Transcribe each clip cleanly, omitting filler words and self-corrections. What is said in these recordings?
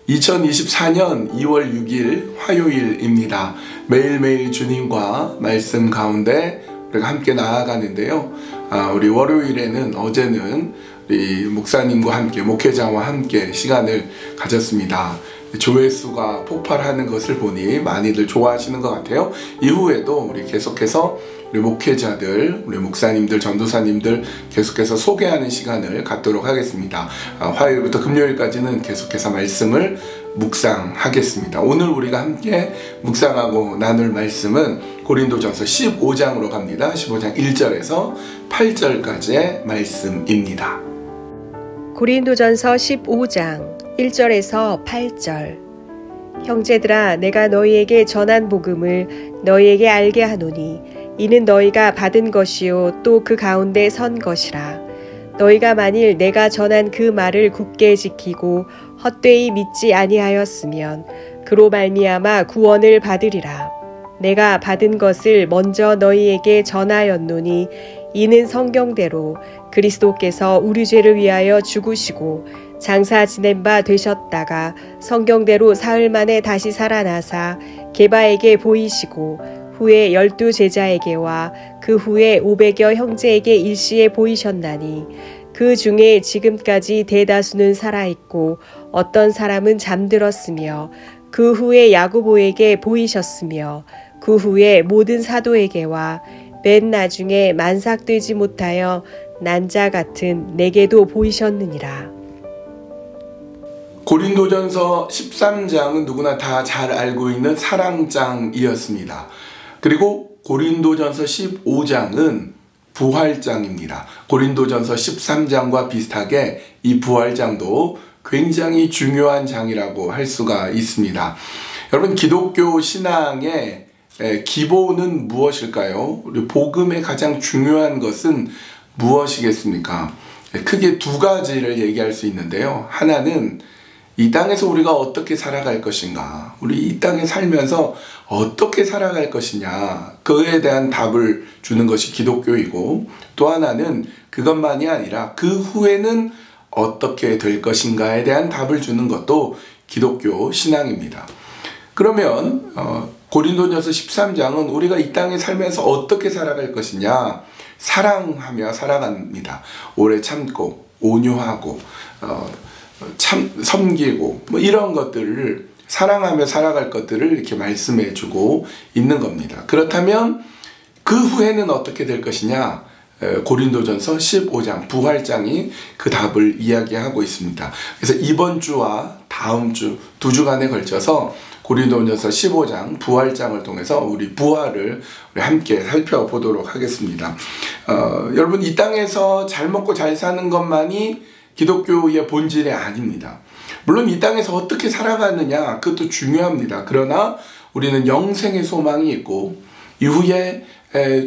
2024년 2월 6일 화요일입니다. 매일매일 주님과 말씀 가운데 우리가 함께 나아가는데요. 우리 월요일에는 어제는 우리 목사님과 함께 목회자와 함께 시간을 가졌습니다. 조회수가 폭발하는 것을 보니 많이들 좋아하시는 것 같아요. 이후에도 우리 계속해서 우리 목회자들, 우리 목사님들, 전도사님들 계속해서 소개하는 시간을 갖도록 하겠습니다. 화요일부터 금요일까지는 계속해서 말씀을 묵상하겠습니다. 오늘 우리가 함께 묵상하고 나눌 말씀은 고린도전서 15장으로 갑니다. 15장 1절에서 8절까지의 말씀입니다. 고린도전서 15장 1절에서 8절. 형제들아, 내가 너희에게 전한 복음을 너희에게 알게 하노니 이는 너희가 받은 것이요 또 그 가운데 선 것이라. 너희가 만일 내가 전한 그 말을 굳게 지키고 헛되이 믿지 아니하였으면 그로 말미암아 구원을 받으리라. 내가 받은 것을 먼저 너희에게 전하였노니 이는 성경대로 그리스도께서 우리 죄를 위하여 죽으시고 장사 지낸 바 되셨다가 성경대로 사흘 만에 다시 살아나사 게바에게 보이시고 후에 12 제자에게와 그 후에 500여 형제에게 일시에 보이셨나니 그 중에 지금까지 대다수는 살아있고 어떤 사람은 잠들었으며 그 후에 야고보에게 보이셨으며 그 후에 모든 사도에게와 맨 나중에 만삭되지 못하여 난자 같은 내게도 보이셨느니라. 고린도전서 13장은 누구나 다 잘 알고 있는 사랑장이었습니다. 그리고 고린도전서 15장은 부활장입니다. 고린도전서 13장과 비슷하게 이 부활장도 굉장히 중요한 장이라고 할 수가 있습니다. 여러분, 기독교 신앙의 기본은 무엇일까요? 우리 복음의 가장 중요한 것은 무엇이겠습니까? 크게 두 가지를 얘기할 수 있는데요. 하나는 이 땅에서 우리가 어떻게 살아갈 것인가, 우리 이 땅에 살면서 어떻게 살아갈 것이냐, 그에 대한 답을 주는 것이 기독교이고, 또 하나는 그것만이 아니라 그 후에는 어떻게 될 것인가에 대한 답을 주는 것도 기독교 신앙입니다. 그러면 고린도전서 13장은 우리가 이 땅에 살면서 어떻게 살아갈 것이냐, 사랑하며 살아갑니다. 오래 참고 온유하고 참 섬기고 이런 것들을 사랑하며 살아갈 것들을 이렇게 말씀해 주고 있는 겁니다. 그렇다면 그 후에는 어떻게 될 것이냐, 고린도전서 15장 부활장이 그 답을 이야기하고 있습니다. 그래서 이번 주와 다음 주 두 주간에 걸쳐서 고린도전서 15장 부활장을 통해서 우리 부활을 우리 함께 살펴보도록 하겠습니다. 여러분, 이 땅에서 잘 먹고 잘 사는 것만이 기독교의 본질이 아닙니다. 물론 이 땅에서 어떻게 살아가느냐, 그것도 중요합니다. 그러나 우리는 영생의 소망이 있고 이후에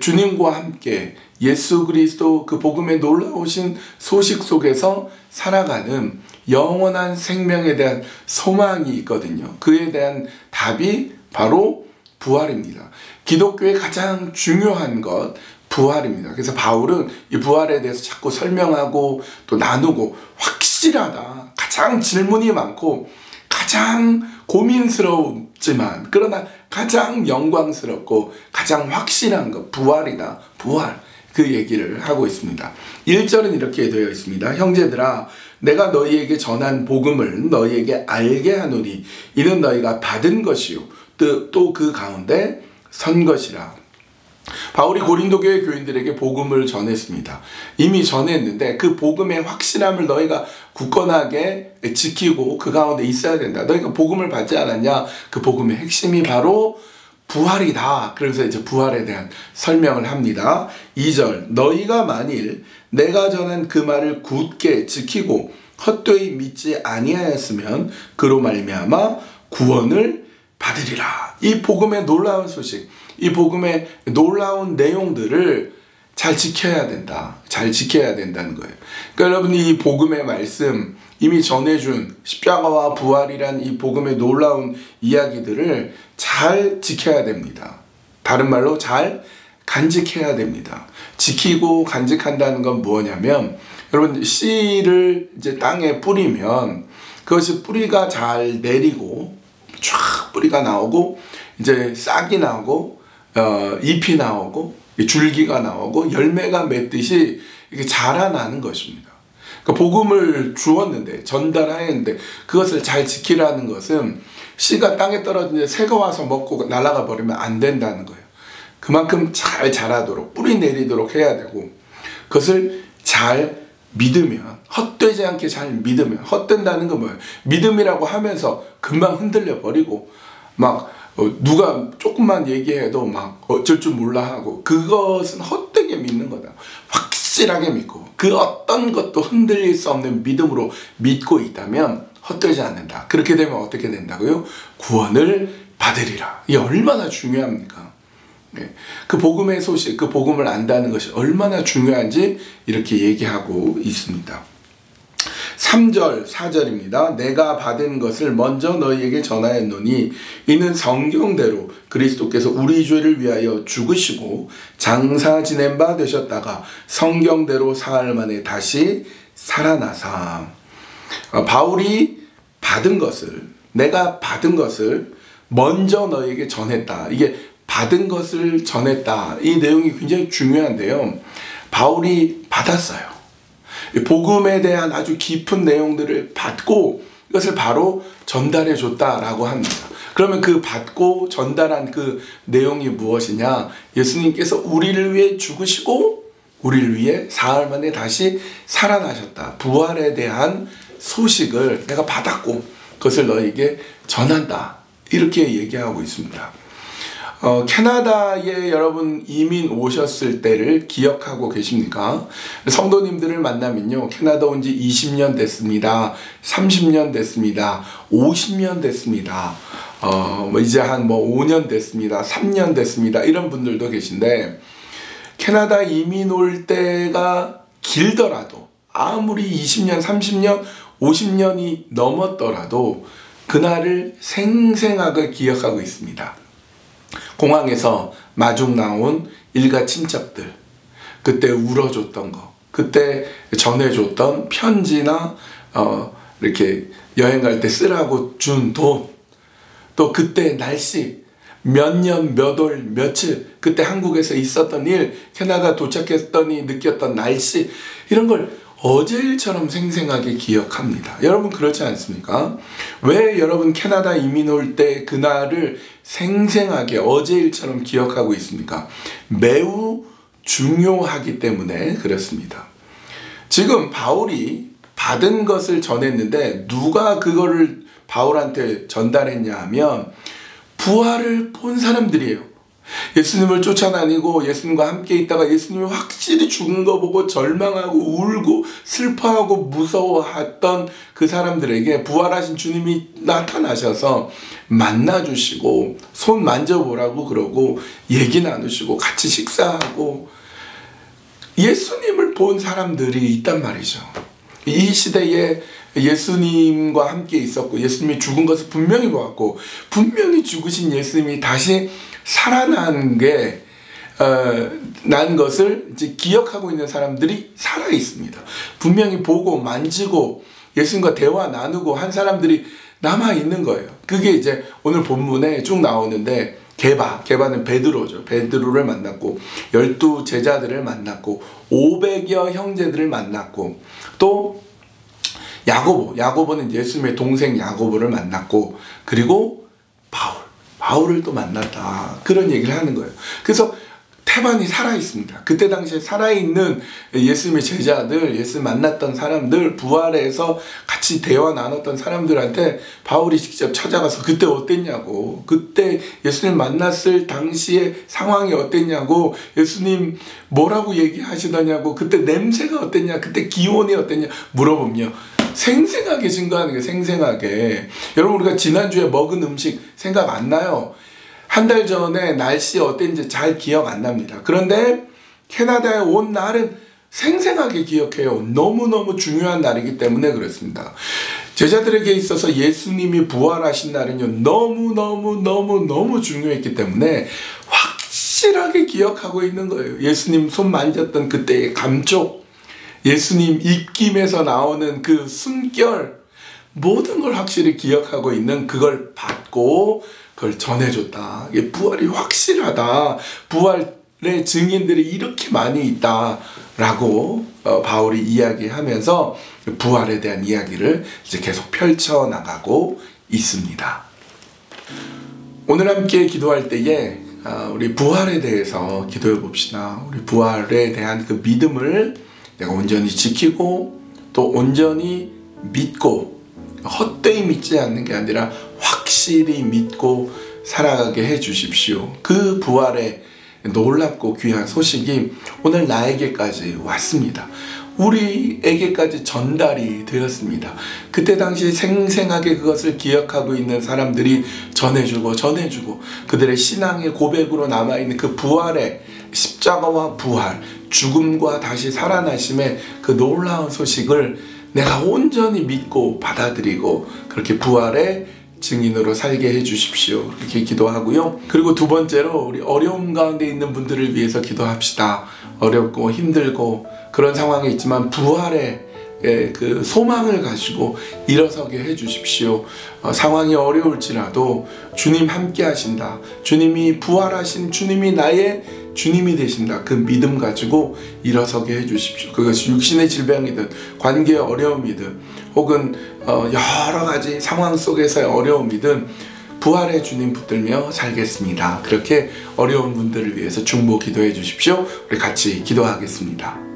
주님과 함께 예수 그리스도 그 복음의 놀라우신 소식 속에서 살아가는 영원한 생명에 대한 소망이 있거든요. 그에 대한 답이 바로 부활입니다. 기독교의 가장 중요한 것, 부활입니다. 그래서 바울은 이 부활에 대해서 자꾸 설명하고 또 나누고, 확실하다, 가장 질문이 많고 가장 고민스럽지만 그러나 가장 영광스럽고 가장 확실한 것, 부활이다, 부활, 그 얘기를 하고 있습니다. 1절은 이렇게 되어 있습니다. 형제들아, 내가 너희에게 전한 복음을 너희에게 알게 하노니 이는 너희가 받은 것이요 또 그 가운데 선 것이라. 바울이 고린도 교회 교인들에게 복음을 전했습니다. 이미 전했는데 그 복음의 확실함을 너희가 굳건하게 지키고 그 가운데 있어야 된다. 너희가 복음을 받지 않았냐? 그 복음의 핵심이 바로 부활이다. 그래서 이제 부활에 대한 설명을 합니다. 2절, 너희가 만일 내가 전한 그 말을 굳게 지키고 헛되이 믿지 아니하였으면 그로 말미암아 구원을 받으리라. 이 복음의 놀라운 소식, 이 복음의 놀라운 내용들을 잘 지켜야 된다. 잘 지켜야 된다는 거예요. 그러니까 여러분, 이 복음의 말씀, 이미 전해준 십자가와 부활이란 이 복음의 놀라운 이야기들을 잘 지켜야 됩니다. 다른 말로 잘 간직해야 됩니다. 지키고 간직한다는 건 뭐냐면, 여러분, 씨를 이제 땅에 뿌리면 그것이 뿌리가 잘 내리고 쫙 뿌리가 나오고 이제 싹이 나오고 잎이 나오고 줄기가 나오고 열매가 맺듯이 이게 자라나는 것입니다. 그러니까 복음을 주었는데 전달하였는데 그것을 잘 지키라는 것은 씨가 땅에 떨어지는데 새가 와서 먹고 날아가 버리면 안 된다는 거예요. 그만큼 잘 자라도록 뿌리 내리도록 해야 되고 그것을 잘 믿으면 헛되지 않게 잘 믿으면 헛된다는 건 뭐예요? 믿음이라고 하면서 금방 흔들려 버리고 막 누가 조금만 얘기해도 막 어쩔 줄 몰라 하고 그것은 헛되게 믿는 거다. 확실하게 믿고 그 어떤 것도 흔들릴 수 없는 믿음으로 믿고 있다면 헛되지 않는다. 그렇게 되면 어떻게 된다고요? 구원을 받으리라. 이게 얼마나 중요합니까? 네. 그 복음의 소식, 그 복음을 안다는 것이 얼마나 중요한지 이렇게 얘기하고 있습니다. 3절, 4절입니다. 내가 받은 것을 먼저 너희에게 전하였노니 이는 성경대로 그리스도께서 우리 죄를 위하여 죽으시고 장사 지낸 바 되셨다가 성경대로 사흘 만에 다시 살아나사. 바울이 받은 것을, 내가 받은 것을 먼저 너희에게 전했다. 이게 받은 것을 전했다. 이 내용이 굉장히 중요한데요. 바울이 받았어요. 복음에 대한 아주 깊은 내용들을 받고 이것을 바로 전달해 줬다라고 합니다. 그러면 그 받고 전달한 그 내용이 무엇이냐? 예수님께서 우리를 위해 죽으시고 우리를 위해 사흘 만에 다시 살아나셨다. 부활에 대한 소식을 내가 받았고 그것을 너에게 전한다. 이렇게 얘기하고 있습니다. 캐나다에 여러분 이민 오셨을 때를 기억하고 계십니까? 성도님들을 만나면요, 캐나다 온 지 20년 됐습니다. 30년 됐습니다. 50년 됐습니다. 이제 한 5년 됐습니다. 3년 됐습니다. 이런 분들도 계신데, 캐나다 이민 올 때가 길더라도, 아무리 20년, 30년, 50년이 넘었더라도, 그날을 생생하게 기억하고 있습니다. 공항에서 마중 나온 일가 친척들, 그때 울어줬던 거, 그때 전해줬던 편지나 이렇게 여행 갈 때 쓰라고 준 돈, 또 그때 날씨, 몇 년, 몇 월, 며칠, 그때 한국에서 있었던 일, 캐나다 도착했더니 느꼈던 날씨, 이런 걸 어제일처럼 생생하게 기억합니다. 여러분 그렇지 않습니까? 왜 여러분 캐나다 이민 올 때 그날을 생생하게 어제일처럼 기억하고 있습니까? 매우 중요하기 때문에 그렇습니다. 지금 바울이 받은 것을 전했는데 누가 그거를 바울한테 전달했냐 하면 부활을 본 사람들이에요. 예수님을 쫓아다니고 예수님과 함께 있다가 예수님이 확실히 죽은 거 보고 절망하고 울고 슬퍼하고 무서워했던 그 사람들에게 부활하신 주님이 나타나셔서 만나주시고 손 만져보라고 그러고 얘기 나누시고 같이 식사하고 예수님을 본 사람들이 있단 말이죠. 이 시대에 예수님과 함께 있었고 예수님이 죽은 것을 분명히 보았고 분명히 죽으신 예수님이 다시 살아난 게 난 것을 이제 기억하고 있는 사람들이 살아 있습니다. 분명히 보고 만지고 예수님과 대화 나누고 한 사람들이 남아 있는 거예요. 그게 이제 오늘 본문에 쭉 나오는데 게바는 베드로죠. 베드로를 만났고 12 제자들을 만났고 500여 형제들을 만났고 또 야고보는 예수님의 동생 야고보를 만났고 그리고 바울을 또 만났다. 그런 얘기를 하는 거예요. 그래서 태반이 살아있습니다. 그때 당시에 살아있는 예수님의 제자들, 예수님 만났던 사람들, 부활해서 같이 대화 나눴던 사람들한테 바울이 직접 찾아가서 그때 어땠냐고, 그때 예수님 만났을 당시의 상황이 어땠냐고, 예수님 뭐라고 얘기하시더냐고, 그때 냄새가 어땠냐, 그때 기온이 어땠냐 물어보면요. 생생하게 증거하는 게 생생하게. 여러분 우리가 지난주에 먹은 음식 생각 안 나요? 한 달 전에 날씨 어땠는지 잘 기억 안 납니다. 그런데 캐나다에 온 날은 생생하게 기억해요. 너무너무 중요한 날이기 때문에 그렇습니다. 제자들에게 있어서 예수님이 부활하신 날은요, 너무 중요했기 때문에 확실하게 기억하고 있는 거예요. 예수님 손 만졌던 그때의 감촉, 예수님 입김에서 나오는 그 숨결, 모든 걸 확실히 기억하고 있는 그걸 받고 그걸 전해줬다. 이게 부활이 확실하다. 부활의 증인들이 이렇게 많이 있다라고 바울이 이야기하면서 부활에 대한 이야기를 이제 계속 펼쳐나가고 있습니다. 오늘 함께 기도할 때에 우리 부활에 대해서 기도해 봅시다. 우리 부활에 대한 그 믿음을 내가 온전히 지키고 또 온전히 믿고 헛되이 믿지 않는 게 아니라 확실히 믿고 살아가게 해 주십시오. 그 부활의 놀랍고 귀한 소식이 오늘 나에게까지 왔습니다. 우리에게까지 전달이 되었습니다. 그때 당시 생생하게 그것을 기억하고 있는 사람들이 전해주고 그들의 신앙의 고백으로 남아있는 그 부활의 십자가와 부활, 죽음과 다시 살아나심의 그 놀라운 소식을 내가 온전히 믿고 받아들이고 그렇게 부활의 증인으로 살게 해주십시오. 이렇게 기도하고요. 그리고 두 번째로 우리 어려움 가운데 있는 분들을 위해서 기도합시다. 어렵고 힘들고 그런 상황이 있지만 부활의 그 소망을 가지고 일어서게 해주십시오. 상황이 어려울지라도 주님 함께 하신다. 주님이 부활하신 주님이 나의 주님이 되신다. 그 믿음 가지고 일어서게 해주십시오. 그것이 육신의 질병이든 관계의 어려움이든 혹은 여러 가지 상황 속에서의 어려움이든 부활의 주님 붙들며 살겠습니다. 그렇게 어려운 분들을 위해서 중보 기도해 주십시오. 우리 같이 기도하겠습니다.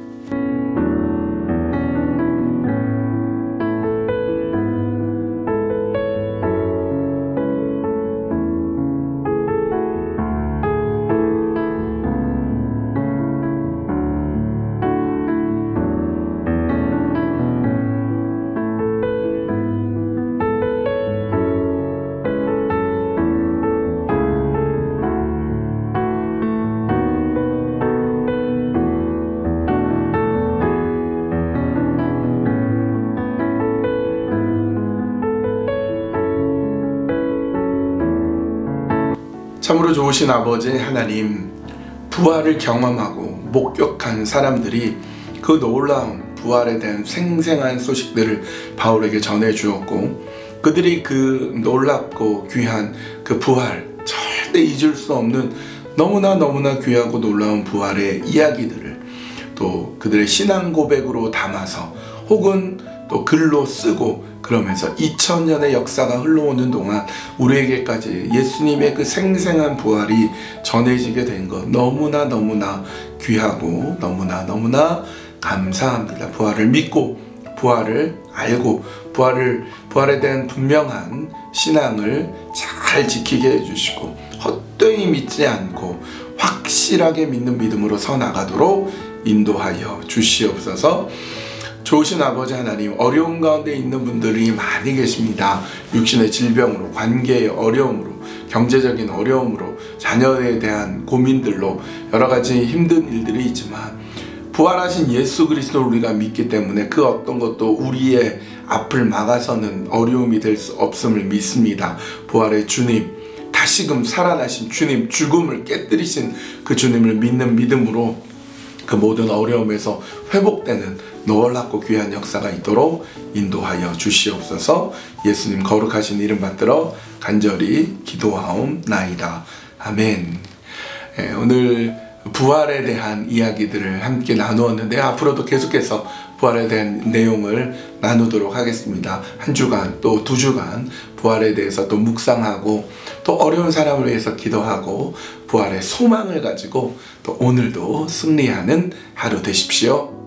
참으로 좋으신 아버지 하나님, 부활을 경험하고 목격한 사람들이 그 놀라운 부활에 대한 생생한 소식들을 바울에게 전해주었고 그들이 그 놀랍고 귀한 그 부활, 절대 잊을 수 없는 너무나 귀하고 놀라운 부활의 이야기들을 또 그들의 신앙 고백으로 담아서 혹은 또 글로 쓰고 그러면서 2000년의 역사가 흘러오는 동안 우리에게까지 예수님의 그 생생한 부활이 전해지게 된 것 너무나 귀하고 너무나 감사합니다. 부활을 믿고 부활을 알고 부활에 대한 분명한 신앙을 잘 지키게 해주시고 헛되이 믿지 않고 확실하게 믿는 믿음으로 서 나가도록 인도하여 주시옵소서. 좋으신 아버지 하나님, 어려움 가운데 있는 분들이 많이 계십니다. 육신의 질병으로, 관계의 어려움으로, 경제적인 어려움으로, 자녀에 대한 고민들로 여러 가지 힘든 일들이 있지만 부활하신 예수 그리스도를 우리가 믿기 때문에 그 어떤 것도 우리의 앞을 막아서는 어려움이 될 수 없음을 믿습니다. 부활의 주님, 다시금 살아나신 주님, 죽음을 깨뜨리신 그 주님을 믿는 믿음으로 그 모든 어려움에서 회복되는 놀랍고 귀한 역사가 있도록 인도하여 주시옵소서. 예수님 거룩하신 이름 받들어 간절히 기도하옵나이다. 아멘. 오늘 부활에 대한 이야기들을 함께 나누었는데 앞으로도 계속해서 부활에 대한 내용을 나누도록 하겠습니다. 한 주간 또 2주간 부활에 대해서 또 묵상하고 또 어려운 사람을 위해서 기도하고 부활의 소망을 가지고 또 오늘도 승리하는 하루 되십시오.